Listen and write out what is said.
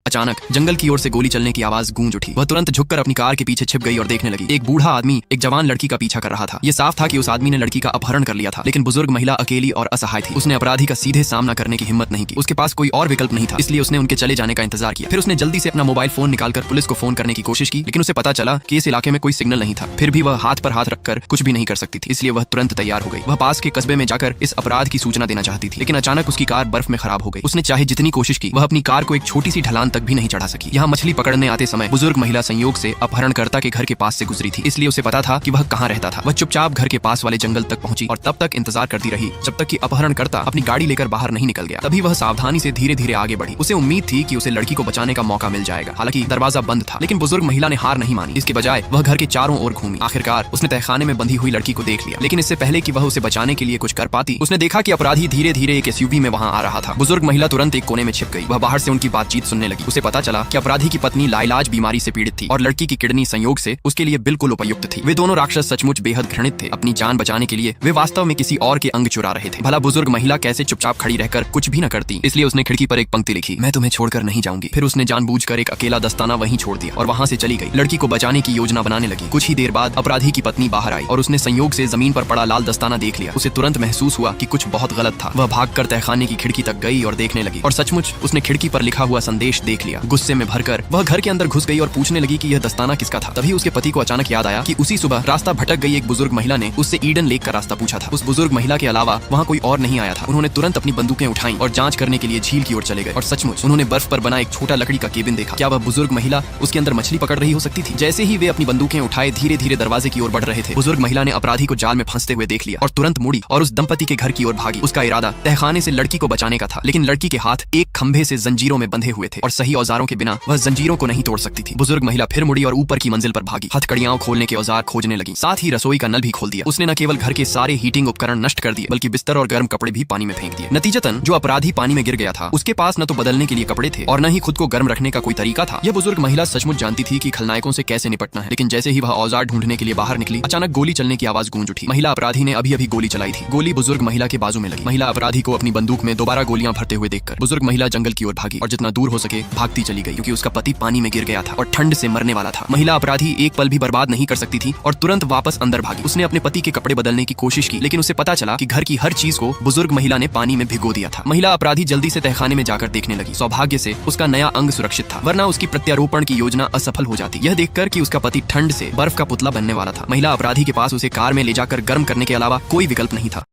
अचानक जंगल की ओर से गोली चलने की आवाज गूंज उठी। वह तुरंत झुककर अपनी कार के पीछे छिप गई और देखने लगी। एक बूढ़ा आदमी एक जवान लड़की का पीछा कर रहा था। ये साफ था कि उस आदमी ने लड़की का अपहरण कर लिया था, लेकिन बुजुर्ग महिला अकेली और असहाय थी। उसने अपराधी का सीधे सामना करने की हिम्मत नहीं की। उसके पास कोई और विकल्प नहीं था, इसलिए उसने उनके चले जाने का इंतजार किया। फिर उसने जल्दी से अपना मोबाइल फोन निकालकर पुलिस को फोन करने की कोशिश की, लेकिन उसे पता चला कि इस इलाके में कोई सिग्नल नहीं था। फिर भी वह हाथ पर हाथ रखकर कुछ भी नहीं कर सकती थी, इसलिए वह तुरंत तैयार हो गई। वह पास के कस्बे में जाकर इस अपराध की सूचना देना चाहती थी, लेकिन अचानक उसकी कार बर्फ में खराब हो गई। उसने चाहे जितनी कोशिश की, वह अपनी कार को एक छोटी सी ढलान तक भी नहीं चढ़ा सकी। यहाँ मछली पकड़ने आते समय बुजुर्ग महिला संयोग से अपहरणकर्ता के घर के पास से गुजरी थी, इसलिए उसे पता था कि वह कहाँ रहता था। वह चुपचाप घर के पास वाले जंगल तक पहुंची और तब तक इंतजार करती रही जब तक कि अपहरणकर्ता अपनी गाड़ी लेकर बाहर नहीं निकल गया। तभी वह सावधानी से धीरे धीरे आगे बढ़ी। उसे उम्मीद थी कि उसे लड़की को बचाने का मौका मिल जाएगा। हालांकि दरवाजा बंद था, लेकिन बुजुर्ग महिला ने हार नहीं मानी। इसके बजाय वह घर के चारों ओर घूमी। आखिरकार उसने तहखाने में बंधी हुई लड़की को देख लिया, लेकिन इससे पहले कि वह उसे बचाने के लिए कुछ कर पाती, उसने देखा कि अपराधी धीरे धीरे एक एसयूवी में वहां आ रहा था। बुजुर्ग महिला तुरंत एक कोने में छिप गई। वह बाहर से उनकी बातचीत सुनने लगी। उसे पता चला कि अपराधी की पत्नी लाइलाज बीमारी से पीड़ित थी और लड़की की किडनी संयोग से उसके लिए बिल्कुल उपयुक्त थी। वे दोनों राक्षस सचमुच बेहद घृणित थे। अपनी जान बचाने के लिए वे वास्तव में किसी और के अंग चुरा रहे थे। भला बुजुर्ग महिला कैसे चुपचाप खड़ी रहकर कुछ भी न करती। इसलिए उसने खिड़की पर एक पंक्ति लिखी, मैं तुम्हें छोड़कर नहीं जाऊंगी। फिर उसने जानबूझकर एक अकेला दस्ताना वहीं छोड़ दिया और वहां से चली गई। लड़की को बचाने की योजना बनाने लगी। कुछ ही देर बाद अपराधी की पत्नी बाहर आई और उसने संयोग से जमीन पर पड़ा लाल दस्ताना देख लिया। उसे तुरंत महसूस हुआ कि कुछ बहुत गलत था। वह भागकर तहखाने की खिड़की तक गई और देखने लगी, और सचमुच उसने खिड़की पर लिखा हुआ संदेश देख लिया। गुस्से में भरकर वह घर के अंदर घुस गई और पूछने लगी कि यह दस्ताना किसका था। तभी उसके पति को अचानक याद आया कि उसी सुबह रास्ता भटक गई एक बुजुर्ग महिला ने उससे ईडन लेक का रास्ता पूछा था। उस बुजुर्ग महिला के अलावा वहाँ कोई और नहीं आया था। उन्होंने तुरंत अपनी बंदूकें उठाई और जांच करने के लिए झील की ओर चले गए, और सचमुच उन्होंने बर्फ पर बना एक छोटा लकड़ी का केबिन देखा। क्या वह बुजुर्ग महिला उसके अंदर मछली पकड़ रही हो सकती थी? जैसे ही वे अपनी बंदूकें उठाए धीरे धीरे दरवाजे की ओर बढ़ रहे थे, बुजुर्ग महिला ने अपराधी को जाल में फंसते हुए देख लिया और तुरंत मुड़ी और उस दंपति के घर की ओर भागी। उसका इरादा तहखाने से लड़की को बचाने का था, लेकिन लड़की के हाथ एक खंभे से जंजीरों में बंधे हुए थे और सही औजारों के बिना वह जंजीरों को नहीं तोड़ सकती थी। बुजुर्ग महिला फिर मुड़ी और ऊपर की मंजिल पर भागी। हथकड़ियां खोलने के औजार खोजने लगी, साथ ही रसोई का नल भी खोल दिया। उसने न केवल घर के सारे हीटिंग उपकरण नष्ट कर दिए, बल्कि बिस्तर और गर्म कपड़े भी पानी में फेंक दिए। नतीजतन जो अपराधी पानी में गिर गया था, उसके पास न तो बदलने के लिए कपड़े थे और न ही खुद को गर्म रखने का कोई तरीका था। यह बुजुर्ग महिला सचमुच जानती थी कि खलनायकों से कैसे निपटना है, लेकिन जैसे ही वह औजार ढूंढने के लिए बाहर निकली, अचानक गोली चलने की आवाज गूंज उठी। महिला अपराधी ने अभी अभी गोली चलाई थी। गोली बुजुर्ग महिला के बाजू में लगी। महिला अपराधी को अपनी बंदूक में दोबारा गोलियां भरते हुए देखकर बुजुर्ग महिला जंगल की ओर भागी और जितना दूर हो सके भागती चली गई, क्योंकि उसका पति पानी में गिर गया था और ठंड से मरने वाला था। महिला अपराधी एक पल भी बर्बाद नहीं कर सकती थी और तुरंत वापस अंदर भागी। उसने अपने पति के कपड़े बदलने की कोशिश की, लेकिन उसे पता चला कि घर की हर चीज को बुजुर्ग महिला ने पानी में भिगो दिया था। महिला अपराधी जल्दी से तहखाने में जाकर देखने लगी। सौभाग्य से उसका नया अंग सुरक्षित था, वरना उसकी प्रत्यारोपण की योजना असफल हो जाती। यह देखकर कि उसका पति ठंड से बर्फ का पुतला बनने वाला था, महिला अपराधी के पास उसे कार में ले जाकर गर्म करने के अलावा कोई विकल्प नहीं था।